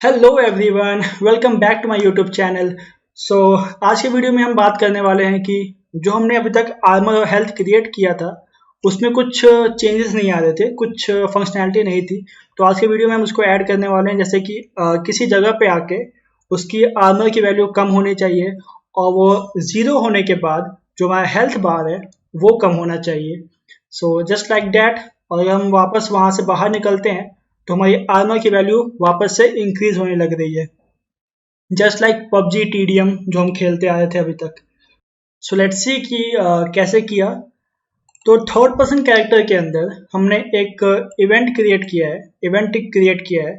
Hello everyone, welcome back to my YouTube channel. So आज के video में हम बात करने वाले हैं कि जो हमने अभी तक आर्मर और हेल्थ क्रिएट किया था उसमें कुछ चेंजेस नहीं आ रहे थे, कुछ फंक्शनैलिटी नहीं थी। तो आज के वीडियो में हम उसको ऐड करने वाले हैं, जैसे कि किसी जगह पे आके उसकी आर्मर की वैल्यू कम होनी चाहिए और वो ज़ीरो होने के बाद जो हमारा हेल्थ बार है वो कम होना चाहिए। सो जस्ट लाइक डैट, और अगर हम वापस वहाँ से बाहर निकलते हैं तो हमारी आर्मर की वैल्यू वापस से इंक्रीज होने लग रही है, जस्ट लाइक पबजी टीडीएम जो हम खेलते आए थे अभी तक। सो लेट्स सी कि कैसे किया। तो थर्ड पर्सन कैरेक्टर के अंदर हमने एक इवेंट क्रिएट किया है, इवेंट क्रिएट किया है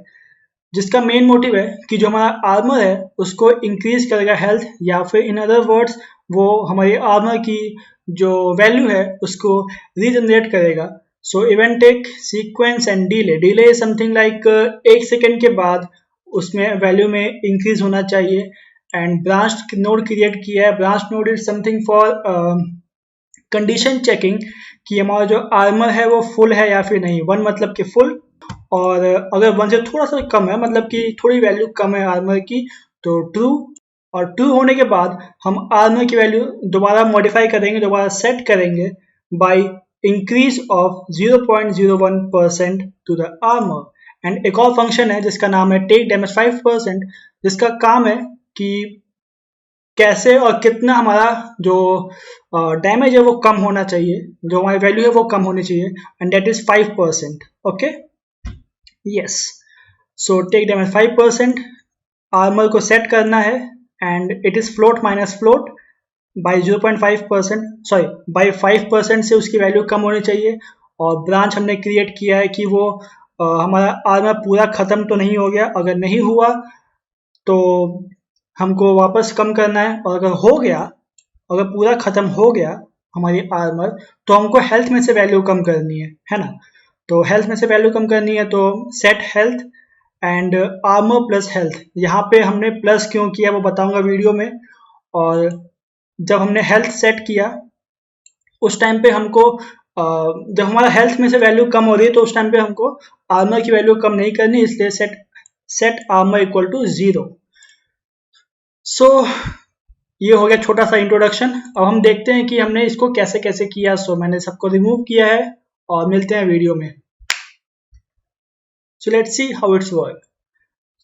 जिसका मेन मोटिव है कि जो हमारा आर्मर है उसको इंक्रीज करेगा हेल्थ, या फिर इन अदर वर्ड्स वो हमारी आर्मर की जो वैल्यू है उसको रीजनरेट करेगा। So event take sequence and delay, delay is something like 1 second के बाद उसमें वैल्यू में इंक्रीज होना चाहिए। एंड ब्रांच नोड क्रिएट किया है। Branch node is something for condition checking कि हमारा जो आर्मर है वो फुल है या फिर नहीं। वन मतलब कि फुल, और अगर वन से थोड़ा सा कम है, मतलब कि थोड़ी वैल्यू कम है आर्मर की, तो ट्रू। और ट्रू होने के बाद हम आर्मर की वैल्यू दोबारा मॉडिफाई करेंगे, दोबारा सेट करेंगे by increase of 0.01% to the armour. And एक और फंक्शन है जिसका नाम है टेक डैमेज 5%, जिसका काम है कि कैसे और कितना हमारा जो डैमेज है वो कम होना चाहिए, जो हमारी वैल्यू है वो कम होनी चाहिए, and that is 5%। Okay, yes. So take damage 5%, armour को सेट करना है, and it is float minus float by 0.5%, sorry by 5% से उसकी वैल्यू कम होनी चाहिए। और ब्रांच हमने क्रिएट किया है कि वो हमारा आर्मर पूरा ख़त्म तो नहीं हो गया, अगर नहीं हुआ तो हमको वापस कम करना है, और अगर हो गया, अगर पूरा ख़त्म हो गया हमारी आर्मर, तो हमको हेल्थ में से वैल्यू कम करनी है ना। तो हेल्थ में से वैल्यू कम करनी है तो set health and armour plus health. यहाँ पे हमने प्लस क्यों किया वो बताऊंगा वीडियो में। और जब हमने हेल्थ सेट किया उस टाइम पे हमको जब हमारा हेल्थ में से वैल्यू कम हो रही है तो उस टाइम पे हमको आर्मर की वैल्यू कम नहीं करनी, इसलिए set set armour equal to 0। So ये हो गया छोटा सा इंट्रोडक्शन। अब हम देखते हैं कि हमने इसको कैसे कैसे किया। सो मैंने सबको रिमूव किया है और मिलते हैं वीडियो में। So let's see how it's work.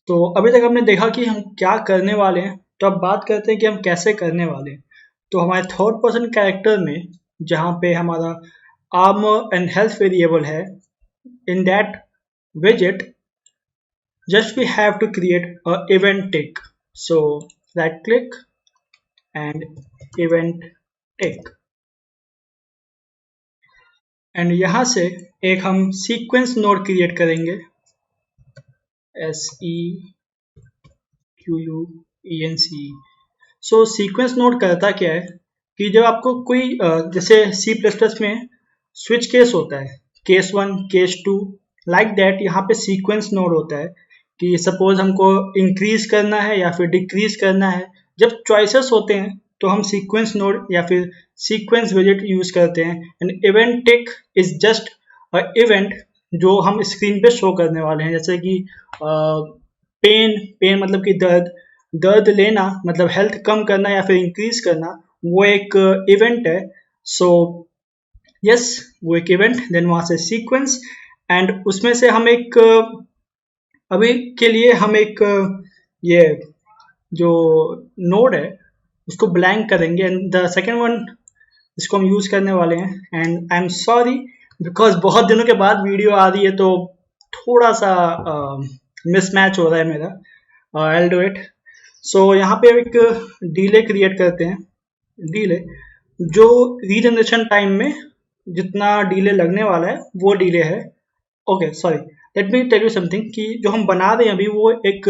तो अभी तक हमने देखा कि हम क्या करने वाले हैं, तो अब बात करते हैं कि हम कैसे करने वाले हैं। तो हमारे थर्ड पर्सन कैरेक्टर में जहाँ पे हमारा आर्मर एंड हेल्थ वेरिएबल है, in that widget just we have to create a event tick. So right click and event tick, and यहाँ से एक हम सीक्वेंस नोड क्रिएट करेंगे, SEQUENCE। सो सीक्वेंस नोड करता क्या है कि जब आपको कोई जैसे सी प्लस प्लस में स्विच केस होता है, केस 1 केस 2 लाइक दैट, यहाँ पे सीक्वेंस नोड होता है कि सपोज हमको इंक्रीज करना है या फिर डिक्रीज करना है। जब चॉइसेस होते हैं तो हम सीक्वेंस नोड या फिर सीक्वेंस विजेट यूज करते हैं। And event tick is just a event जो हम स्क्रीन पे शो करने वाले हैं, जैसे कि पेन, पेन मतलब कि दर्द, दर्द लेना मतलब हेल्थ कम करना या फिर इंक्रीज करना, वो एक इवेंट है। सो यस, वो एक इवेंट, देन वहाँ से सीक्वेंस, एंड उसमें से हम एक अभी के लिए हम एक ये जो नोड है उसको ब्लैंक करेंगे, एंड द सेकेंड वन इसको हम यूज करने वाले हैं। And I am sorry because बहुत दिनों के बाद वीडियो आ रही है तो थोड़ा सा मिसमैच हो रहा है मेरा। I will do it. So यहाँ पे एक डीले क्रिएट करते हैं, डीले जो रीजनरेशन टाइम में जितना डीले लगने वाला है वो डीले है। Okay sorry, let me tell you something कि जो हम बना रहे हैं अभी वो एक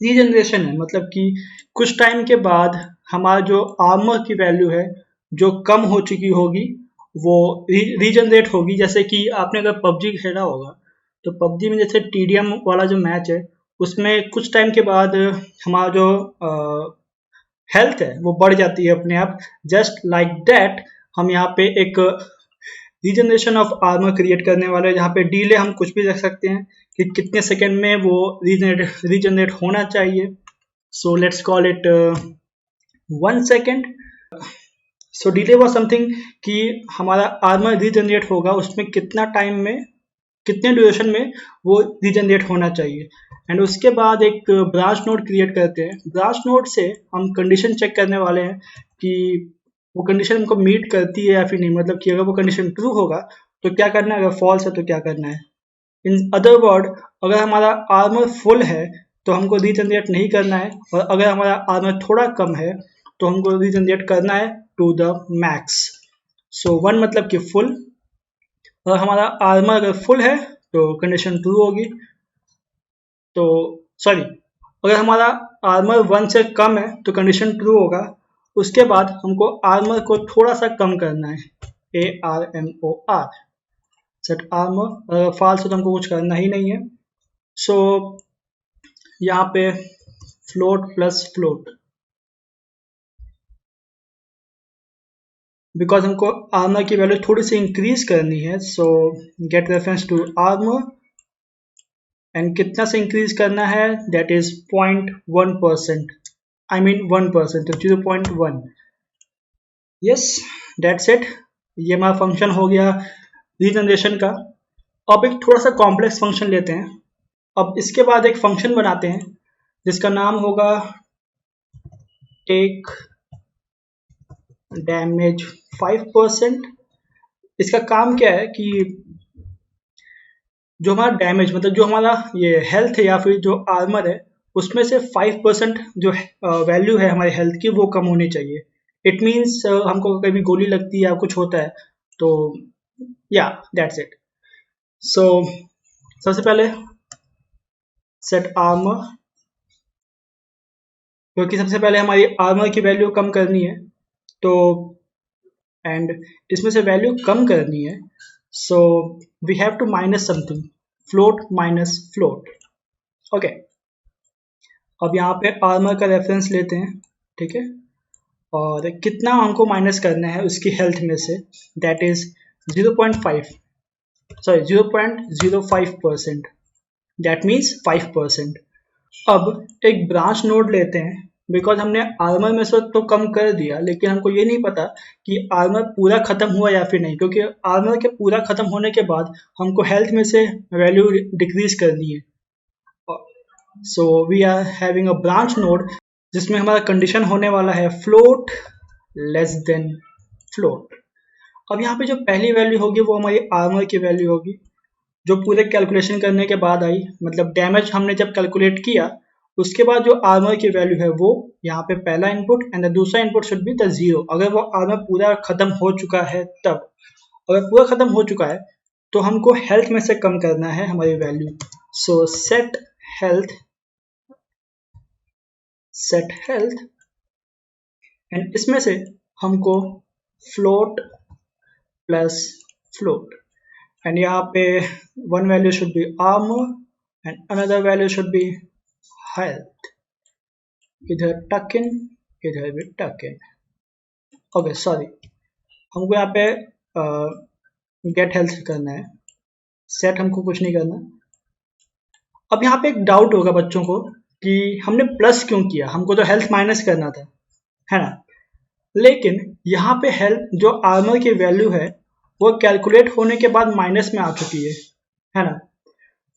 रीजनरेशन है, मतलब कि कुछ टाइम के बाद हमारा जो आर्मर की वैल्यू है जो कम हो चुकी होगी वो रीजनरेट होगी। जैसे कि आपने अगर पबजी खेला होगा तो पबजी में जैसे टीडीएम वाला जो मैच है उसमें कुछ टाइम के बाद हमारा जो हेल्थ है वो बढ़ जाती है अपने आप। जस्ट लाइक दैट हम यहाँ पे एक रीजनरेशन ऑफ आर्मर क्रिएट करने वाला है, जहाँ पे डिले हम कुछ भी रख सकते हैं कि कितने सेकेंड में वो रीजनरेट होना चाहिए. So let's call it 1 second. So delay was something कि हमारा आर्मर रीजनरेट होगा उसमें कितना टाइम में, कितने ड्यूरेशन में वो रीजनरेट होना चाहिए. एंड उसके बाद एक ब्रांच नोड क्रिएट करते हैं. ब्रांच नोड से हम कंडीशन चेक करने वाले हैं कि वो कंडीशन हमको मीट करती है या फिर नहीं, मतलब कि अगर वो कंडीशन ट्रू होगा तो क्या करना है, अगर फॉल्स है तो क्या करना है. इन अदर वर्ड, अगर हमारा आर्मर फुल है तो हमको रीजनरेट नहीं करना है, और अगर हमारा आर्मर थोड़ा कम है तो हमको रीजनरेट करना है टू द मैक्स. सो 1 मतलब कि फुल, और हमारा आर्मर अगर फुल है तो कंडीशन ट्रू होगी. तो सॉरी, अगर हमारा आर्मर 1 से कम है तो कंडीशन ट्रू होगा. उसके बाद हमको आर्मर को थोड़ा सा कम करना है, ARMOR, सेट आर्मर. फॉल्स है तो हमको कुछ करना ही नहीं है. सो यहाँ पे फ्लोट प्लस फ्लोट, बिकॉज हमको आर्मर की वैल्यू थोड़ी सी इंक्रीज करनी है. So get reference to armour, and कितना से इंक्रीज करना है, दैट इज 0.1%, आई मीन 1%, तो 0.1. Yes, that's it. ये हमारा फंक्शन हो गया रीजनरेशन का. अब एक थोड़ा सा कॉम्प्लेक्स फंक्शन लेते हैं. अब इसके बाद एक फंक्शन बनाते हैं जिसका नाम होगा टेक डैमेज 5%. इसका काम क्या है कि जो हमारा डैमेज, मतलब जो हमारा ये हेल्थ है या फिर जो आर्मर है, उसमें से 5% जो वैल्यू है हमारी हेल्थ की वो कम होनी चाहिए. इट मीन्स हमको कभी गोली लगती है या कुछ होता है तो या दैट्स इट. सो सबसे पहले सेट आर्मर, क्योंकि सबसे पहले हमारी आर्मर की वैल्यू कम करनी है, तो एंड इसमें से वैल्यू कम करनी है. So we have to minus something, float minus float. Okay, अब यहाँ पे आर्मर का रेफरेंस लेते हैं, ठीक है, और कितना हमको माइनस करना है उसकी हेल्थ में से, that is 0.5, sorry 0.05%, that means 5%. अब एक ब्रांच नोड लेते हैं, बिकॉज हमने आर्मर में से तो कम कर दिया, लेकिन हमको ये नहीं पता कि आर्मर पूरा खत्म हुआ या फिर नहीं, क्योंकि आर्मर के पूरा खत्म होने के बाद हमको हेल्थ में से वैल्यू डिक्रीज करनी है. So we are having a branch node जिसमें हमारा कंडीशन होने वाला है फ्लोट लेस देन फ्लोट. अब यहाँ पे जो पहली वैल्यू होगी वो हमारी आर्मर की वैल्यू होगी, जो पूरे कैलकुलेशन करने के बाद आई, मतलब डैमेज हमने जब कैलकुलेट किया उसके बाद जो आर्मर की वैल्यू है वो यहाँ पे पहला इनपुट, एंड दूसरा इनपुट शुड बी द 0 अगर वो आर्मर पूरा खत्म हो चुका है तब. अगर पूरा खत्म हो चुका है तो हमको हेल्थ में से कम करना है हमारी value. So set health, and इसमें से हमको फ्लोट प्लस फ्लोट, एंड यहाँ पे one value should be armor and another value should be health. इधर tuck in, इधर भी tuck in. ओके सॉरी, हमको यहाँ पे गेट हेल्थ करना है, सेट हमको कुछ नहीं करना. अब यहाँ पे एक डाउट होगा बच्चों को कि हमने प्लस क्यों किया, हमको तो हेल्थ माइनस करना था, है ना. लेकिन यहाँ पे हेल्थ जो आर्मर की वैल्यू है वो कैलकुलेट होने के बाद माइनस में आ चुकी है ना.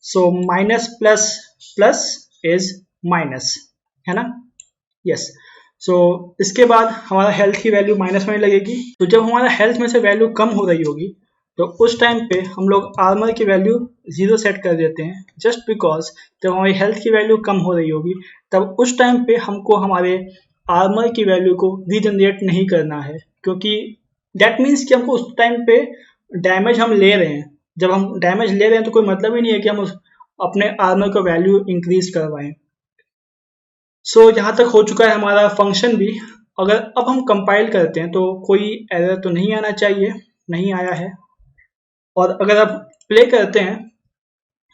So minus plus plus is minus, है ना. यस. सो इसके बाद हमारा हेल्थ की वैल्यू माइनस में लगेगी. तो जब हमारा हेल्थ में से वैल्यू कम हो रही होगी तो उस टाइम पे हम लोग आर्मर की वैल्यू 0 सेट कर देते हैं, जस्ट बिकॉज जब हमारी हेल्थ की वैल्यू कम हो रही होगी तब उस टाइम पे हमको हमारे आर्मर की वैल्यू को रीजनरेट नहीं करना है, क्योंकि दैट मीन्स कि हमको उस टाइम पे डैमेज हम ले रहे हैं. जब हम डैमेज ले रहे हैं तो कोई मतलब ही नहीं है कि हम अपने आर्मर का वैल्यू इंक्रीज करवाएं. सो यहाँ तक हो चुका है हमारा फंक्शन भी. अगर अब हम कंपाइल करते हैं तो कोई एरर तो नहीं आना चाहिए, नहीं आया है. और अगर आप प्ले करते हैं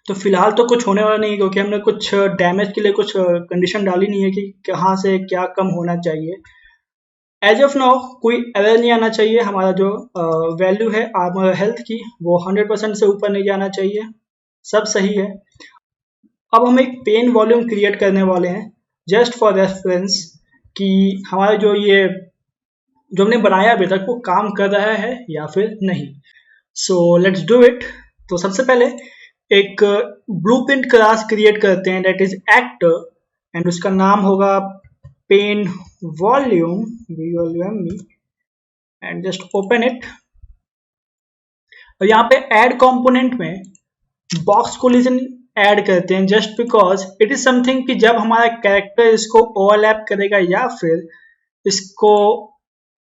तो फिलहाल तो कुछ होने वाला नहीं है, क्योंकि हमने कुछ डैमेज के लिए कुछ कंडीशन डाली नहीं है कि कहाँ से क्या कम होना चाहिए. एज ऑफ नाउ कोई एरर नहीं आना चाहिए, हमारा जो वैल्यू है आर्मर हेल्थ की वो 100% से ऊपर नहीं जाना चाहिए, सब सही है। अब हम एक पेन वॉल्यूम क्रिएट करने वाले हैं जस्ट फॉर रेफरेंस कि हमारा जो हमने बनाया अभी तक वो काम कर रहा है या फिर नहीं। So let's do it. तो सबसे पहले एक ब्लूप्रिंट क्लास क्रिएट करते हैं दैट इज एक्टर एंड उसका नाम होगा pain volume VOLUME and just open it. और यहाँ पे ऐड कंपोनेंट में बॉक्स कोलिजन ऐड करते हैं just because it is something कि जब हमारा कैरेक्टर इसको ओवरलैप करेगा या फिर इसको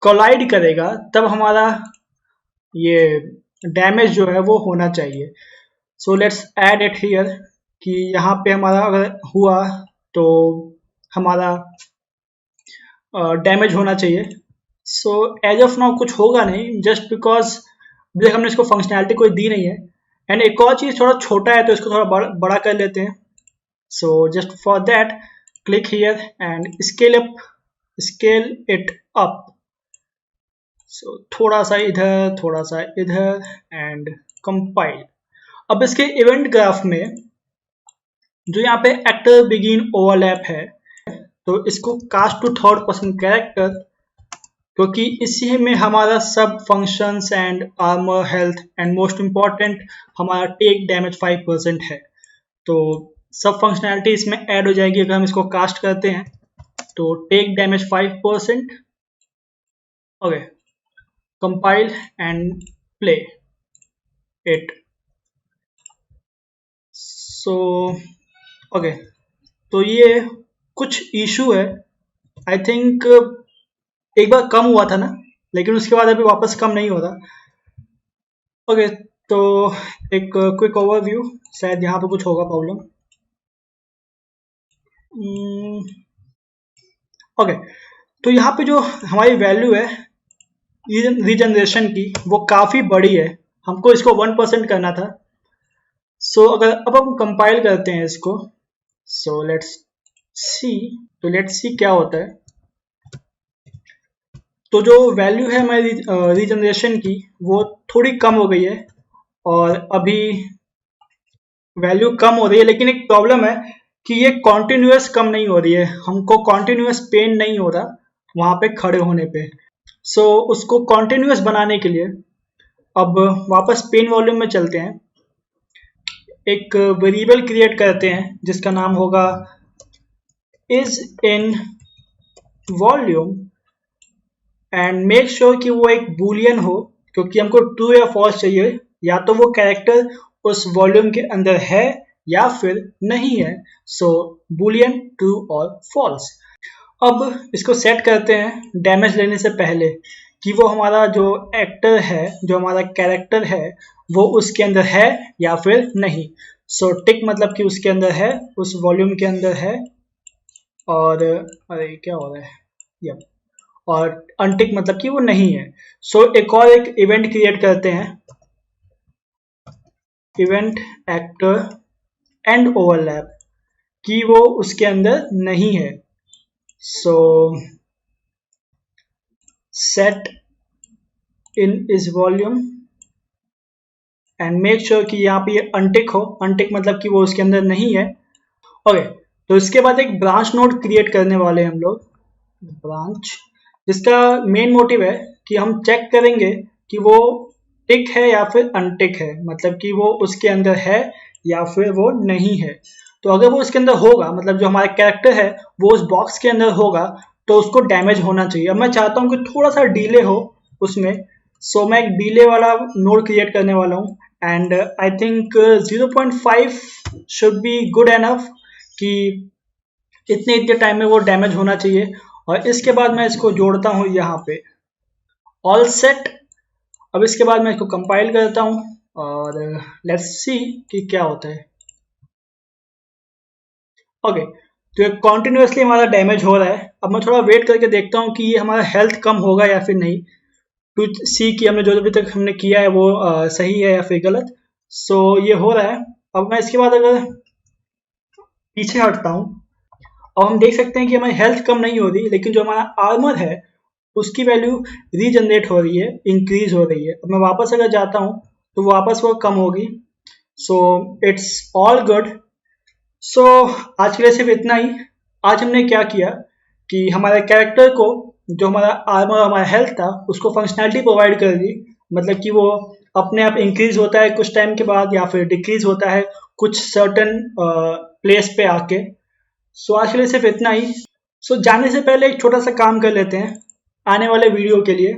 कोलाइड करेगा तब हमारा ये डैमेज जो है वो होना चाहिए। So let's add it here कि यहाँ पे हमारा अगर हुआ तो हमारा डैमेज होना चाहिए। सो एज ऑफ नाउ कुछ होगा नहीं जस्ट बिकॉज अभी तक हमने इसको फंक्शनैलिटी कोई दी नहीं है। एंड एक और चीज़ थोड़ा छोटा है तो इसको थोड़ा बड़ा कर लेते हैं। So just for that click here and scale it up. So थोड़ा सा इधर थोड़ा सा इधर एंड कंपाइल। अब इसके इवेंट ग्राफ में जो यहाँ पे एक्टर बिगिन ओवरलैप है तो इसको cast to third person character, क्योंकि इसी में हमारा सब functions and armour health and most important हमारा टेक डैमेज 5% है। तो सब फंक्शनैलिटी इसमें ऐड हो जाएगी अगर हम इसको कास्ट करते हैं। तो take damage 5%। Okay, compile and play it. So okay, तो ये कुछ इशू है। आई थिंक एक बार कम हुआ था ना, लेकिन उसके बाद अभी वापस कम नहीं हो रहा। ओके, तो एक क्विक ओवरव्यू, शायद यहाँ पे कुछ होगा प्रॉब्लम। ओके, तो यहाँ पे जो हमारी वैल्यू है रीजनरेशन की वो काफ़ी बड़ी है, हमको इसको 1% करना था। सो अगर अब हम कंपाइल करते हैं इसको, सो लेट्स सी क्या होता है। तो जो वैल्यू है हमारी रीजनरेशन की वो थोड़ी कम हो गई है और अभी वैल्यू कम हो रही है, लेकिन एक प्रॉब्लम है कि ये कॉन्टिन्यूस कम नहीं हो रही है, हमको कॉन्टिन्यूस पेन नहीं हो रहा वहाँ पे खड़े होने पे। सो उसको कॉन्टिन्यूस बनाने के लिए अब वापस पेन वॉल्यूम में चलते हैं, एक वेरिएबल क्रिएट करते हैं जिसका नाम होगा is in volume and make sure कि वो एक बूलियन हो, क्योंकि हमको ट्रू या फॉल्स चाहिए, या तो वो कैरेक्टर उस वॉल्यूम के अंदर है या फिर नहीं है। सो बूलियन ट्रू और फॉल्स। अब इसको सेट करते हैं डैमेज लेने से पहले कि वो हमारा जो एक्टर है, जो हमारा कैरेक्टर है, वो उसके अंदर है या फिर नहीं। सो टिक मतलब कि उसके अंदर है, उस वॉल्यूम के अंदर है। और अरे क्या हो रहा है, यप, और अनटिक मतलब कि वो नहीं है। सो एक इवेंट क्रिएट करते हैं, इवेंट एक्टर एंड ओवरलैप, कि वो उसके अंदर नहीं है। सो set in is volume and make sure कि यहाँ पे ये अनटिक हो, अनटिक मतलब कि वो उसके अंदर नहीं है। ओके, तो इसके बाद एक ब्रांच नोड क्रिएट करने वाले हैं हम लोग, ब्रांच, जिसका मेन मोटिव है कि हम चेक करेंगे कि वो टिक है या फिर अनटिक है, मतलब कि वो उसके अंदर है या फिर वो नहीं है। तो अगर वो उसके अंदर होगा, मतलब जो हमारा कैरेक्टर है वो उस बॉक्स के अंदर होगा, तो उसको डैमेज होना चाहिए। अब मैं चाहता हूँ कि थोड़ा सा डिले हो उसमें, सो मैं एक डिले वाला नोड क्रिएट करने वाला हूँ and I think 0.5 should be good enough कि इतने इतने टाइम में वो डैमेज होना चाहिए। और इसके बाद मैं इसको जोड़ता हूँ यहाँ पे, ऑल सेट। अब इसके बाद मैं इसको कंपाइल करता हूँ और लेट्स सी कि क्या होता है। ओके, तो ये कॉन्टिन्यूसली हमारा डैमेज हो रहा है। अब मैं थोड़ा वेट करके देखता हूँ कि ये हमारा हेल्थ कम होगा या फिर नहीं, टू सी कि हमने जो अभी तक हमने किया है वो सही है या फिर गलत। सो ये हो रहा है। अब मैं इसके बाद अगर पीछे हटता हूँ और हम देख सकते हैं कि हमारी हेल्थ कम नहीं हो रही, लेकिन जो हमारा आर्मर है उसकी वैल्यू रीजनरेट हो रही है, इंक्रीज हो रही है। अब मैं वापस अगर जाता हूँ तो वापस वो कम होगी। So it's all good. So आज के लिए सिर्फ इतना ही। आज हमने क्या किया कि हमारे कैरेक्टर को, जो हमारा आर्मर, हमारा हेल्थ था, उसको फंक्शनैलिटी प्रोवाइड कर दी। मतलब कि वो अपने आप इंक्रीज होता है कुछ टाइम के बाद या फिर डिक्रीज होता है कुछ सर्टन प्लेस पे आके। सो आज के लिए सिर्फ इतना ही। सो जाने से पहले एक छोटा सा काम कर लेते हैं आने वाले वीडियो के लिए।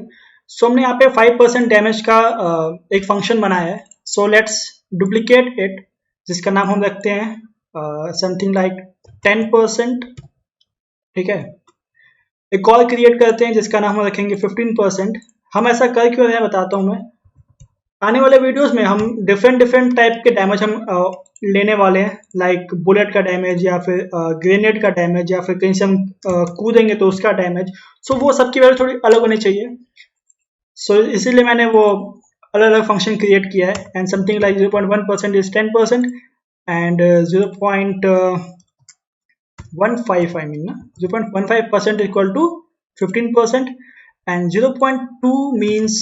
सो हमने यहाँ पे 5% डैमेज का एक फंक्शन बनाया है। सो लेट्स डुप्लीकेट इट, जिसका नाम हम रखते हैं समथिंग लाइक 10%। ठीक है, एक और क्रिएट करते हैं जिसका नाम हम रखेंगे 15%। हम ऐसा कर क्यों रहे हैं बताता हूँ मैं। आने वाले वीडियोस में हम डिफरेंट डिफरेंट टाइप के डैमेज हम लेने वाले हैं, लाइक बुलेट का डैमेज या फिर ग्रेनेड का डैमेज या फिर कहीं से हम कूदेंगे तो उसका डैमेज। सो वो सबकी वैल्यू थोड़ी अलग होनी चाहिए। सो इसीलिए मैंने वो अलग अलग फंक्शन क्रिएट किया है। And something like 0.1% is 10% and 0.15 I mean ना 0.15% equal to 15% and 0.2 means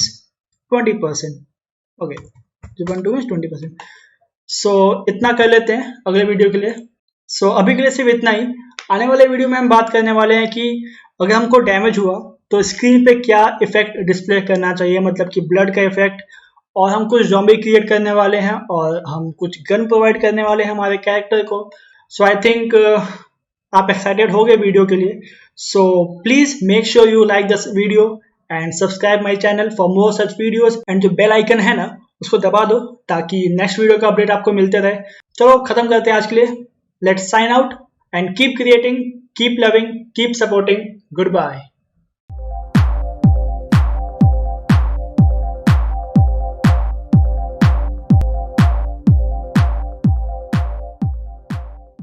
20%। Okay, 0.2 means 20%। So इतना कर लेते हैं अगले वीडियो के लिए। सो अभी के लिए सिर्फ इतना ही। आने वाले वीडियो में हम बात करने वाले हैं कि अगर हमको डैमेज हुआ तो स्क्रीन पे क्या इफेक्ट डिस्प्ले करना चाहिए, मतलब कि ब्लड का इफेक्ट। और हम कुछ ज़ॉम्बी क्रिएट करने वाले हैं और हम कुछ गन प्रोवाइड करने वाले हैं हमारे कैरेक्टर को। सो आई थिंक आप एक्साइटेड हो गए वीडियो के लिए। So please make sure you like this video and subscribe my channel for more such videos. And जो बेल आइकन है ना, उसको दबा दो ताकि नेक्स्ट वीडियो का अपडेट आपको मिलते रहे। चलो खत्म करते हैं आज के लिए। Let's sign out and keep creating, keep loving, keep supporting. Good bye.